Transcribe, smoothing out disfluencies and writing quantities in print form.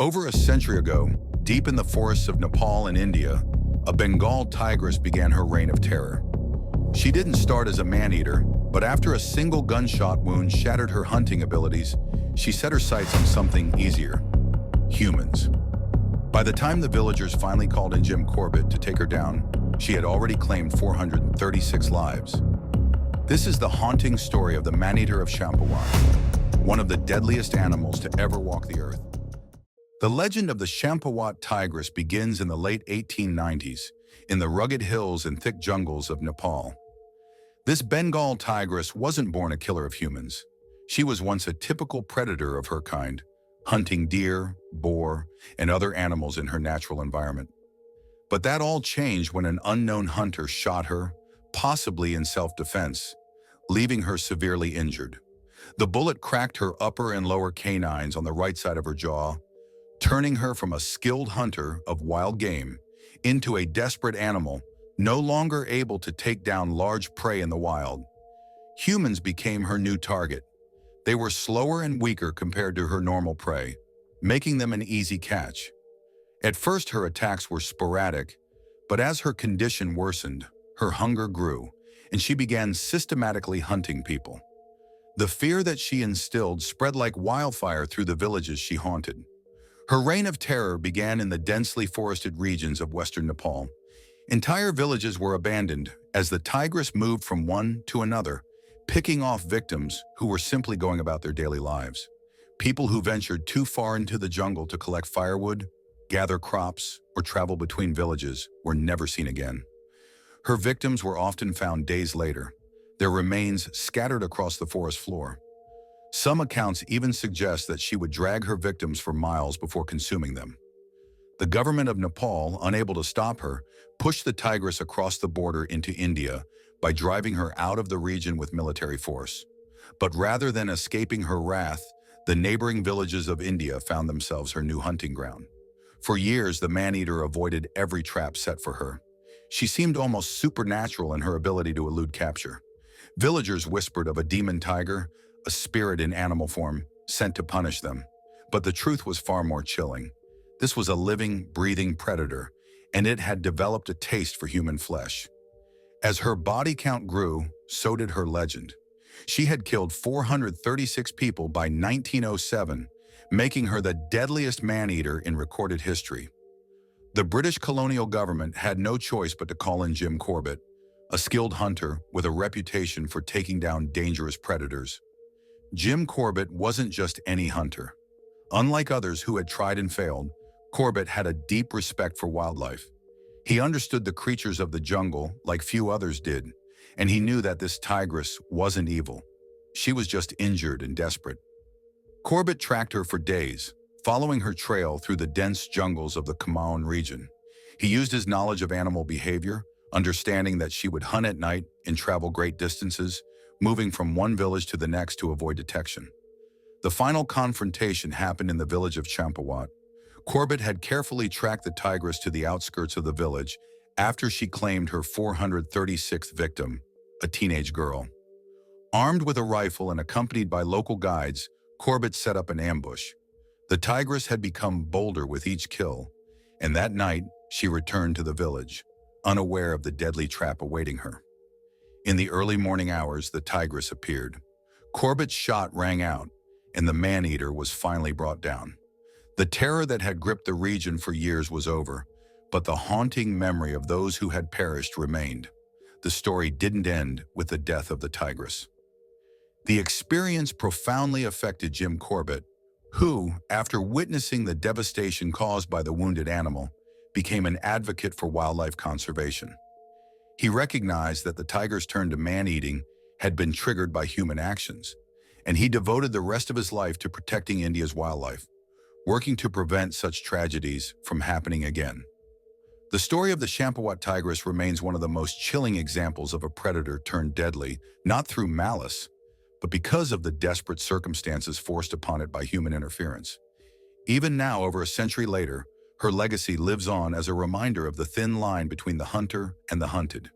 Over a century ago, deep in the forests of Nepal and India, a Bengal tigress began her reign of terror. She didn't start as a man-eater, but after a single gunshot wound shattered her hunting abilities, she set her sights on something easier: humans. By the time the villagers finally called in Jim Corbett to take her down, she had already claimed 436 lives. This is the haunting story of the man-eater of Champawat, one of the deadliest animals to ever walk the earth. The legend of the Champawat tigress begins in the late 1890s in the rugged hills and thick jungles of Nepal. This Bengal tigress wasn't born a killer of humans. She was once a typical predator of her kind, hunting deer, boar, and other animals in her natural environment. But that all changed when an unknown hunter shot her, possibly in self-defense, leaving her severely injured. The bullet cracked her upper and lower canines on the right side of her jaw, turning her from a skilled hunter of wild game into a desperate animal, no longer able to take down large prey in the wild. Humans became her new target. They were slower and weaker compared to her normal prey, making them an easy catch. At first, her attacks were sporadic, but as her condition worsened, her hunger grew, and she began systematically hunting people. The fear that she instilled spread like wildfire through the villages she haunted. Her reign of terror began in the densely forested regions of western Nepal. Entire villages were abandoned as the tigress moved from one to another, picking off victims who were simply going about their daily lives. People who ventured too far into the jungle to collect firewood, gather crops, or travel between villages were never seen again. Her victims were often found days later, their remains scattered across the forest floor. Some accounts even suggest that she would drag her victims for miles before consuming them. The government of Nepal, unable to stop her, pushed the tigress across the border into India by driving her out of the region with military force. But rather than escaping her wrath, the neighboring villages of India found themselves her new hunting ground. For years, the man-eater avoided every trap set for her. She seemed almost supernatural in her ability to elude capture. Villagers whispered of a demon tiger, a spirit in animal form, sent to punish them. But the truth was far more chilling. This was a living, breathing predator, and it had developed a taste for human flesh. As her body count grew, so did her legend. She had killed 436 people by 1907, making her the deadliest man-eater in recorded history. The British colonial government had no choice but to call in Jim Corbett, a skilled hunter with a reputation for taking down dangerous predators. Jim Corbett wasn't just any hunter. Unlike others who had tried and failed, Corbett had a deep respect for wildlife. He understood the creatures of the jungle like few others did, and he knew that this tigress wasn't evil. She was just injured and desperate. Corbett tracked her for days, following her trail through the dense jungles of the Champawat region. He used his knowledge of animal behavior, understanding that she would hunt at night and travel great distances, moving from one village to the next to avoid detection. The final confrontation happened in the village of Champawat. Corbett had carefully tracked the tigress to the outskirts of the village after she claimed her 436th victim, a teenage girl. Armed with a rifle and accompanied by local guides, Corbett set up an ambush. The tigress had become bolder with each kill, and that night she returned to the village, unaware of the deadly trap awaiting her. In the early morning hours, the tigress appeared. Corbett's shot rang out, and the man-eater was finally brought down. The terror that had gripped the region for years was over, but the haunting memory of those who had perished remained. The story didn't end with the death of the tigress. The experience profoundly affected Jim Corbett, who, after witnessing the devastation caused by the wounded animal, became an advocate for wildlife conservation. He recognized that the tiger's turn to man-eating had been triggered by human actions, and he devoted the rest of his life to protecting India's wildlife, working to prevent such tragedies from happening again. The story of the Champawat tigress remains one of the most chilling examples of a predator turned deadly, not through malice, but because of the desperate circumstances forced upon it by human interference. Even now, over a century later, her legacy lives on as a reminder of the thin line between the hunter and the hunted.